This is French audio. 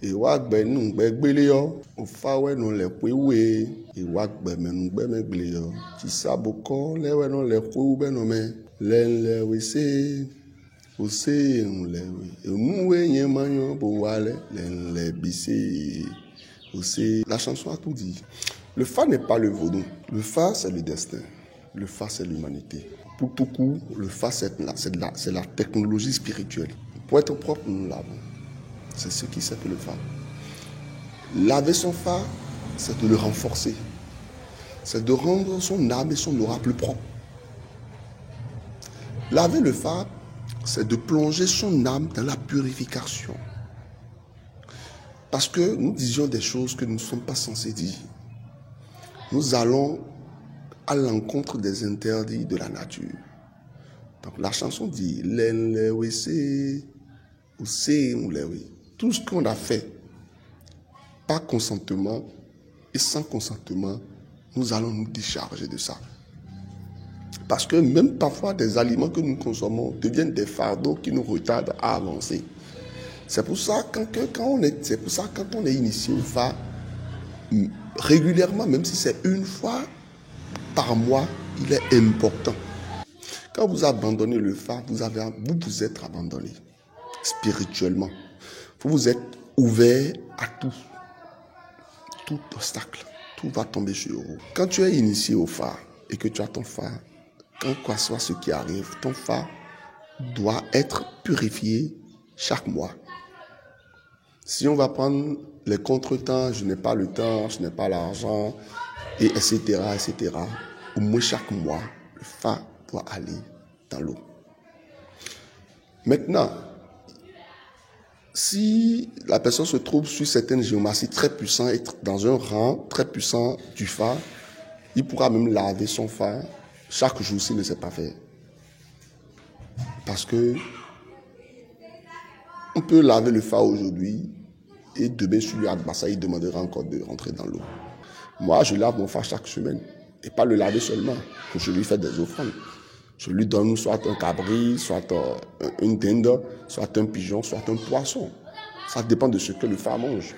Ìwàgbẹ́ nù gbẹ́gbélé yọ, òfáwẹ́ nù lẹ̀ péwé. Ìwàgbẹ́ mẹ́nu gbẹ́mẹ́gbélé yọ, tìsábòkọ́ lẹ́wẹ́ nù lẹ̀ péwé bẹ́nu mẹ́. Lẹ́nlẹ̀ wèsé, òsé ìrùnlẹ̀wé. Èmúwé yẹn máa yan bò wálẹ̀. Lẹ́nlẹ̀ bìsé, òsé. La chanson a tout dit. Le phare n'est pas le vaudou. Le phare, c'est le destin. Le phare, c'est l'humanité. Pour tout coup, le phare, c'est la technologie spirituelle. Pour être propre, nous l'avons. C'est ce qui s'appelle le phare. Laver son phare, c'est de le renforcer. C'est de rendre son âme et son aura plus propre. Laver le phare, c'est de plonger son âme dans la purification. Parce que nous disions des choses que nous ne sommes pas censés dire. Nous allons à l'encontre des interdits de la nature. Donc la chanson dit tout ce qu'on a fait par consentement et sans consentement, nous allons nous décharger de ça. Parce que même parfois des aliments que nous consommons deviennent des fardeaux qui nous retardent à avancer. C'est pour ça quand on est initié au phare, régulièrement, même si c'est une fois par mois, il est important. Quand vous abandonnez le phare, vous vous êtes abandonné spirituellement. Vous êtes ouvert à tout. Tout obstacle. Tout va tomber sur vous. Quand tu es initié au phare et que tu as ton phare, quand quoi soit ce qui arrive, ton phare doit être purifié chaque mois. Si on va prendre les contretemps, je n'ai pas le temps, je n'ai pas l'argent, etc., au moins chaque mois, le phare doit aller dans l'eau. Maintenant, si la personne se trouve sur certaines géomaties très puissantes et dans un rang très puissant du phare, il pourra même laver son phare chaque jour s'il ne sait pas faire. Parce que on peut laver le phare aujourd'hui et demain sur lui Adbassa, il demandera encore de rentrer dans l'eau. Moi, je lave mon phare chaque semaine. Et pas le laver seulement, que je lui fais des offrandes. Je lui donne soit un cabri, soit une dinde, soit un pigeon, soit un poisson. Ça dépend de ce que le phare mange.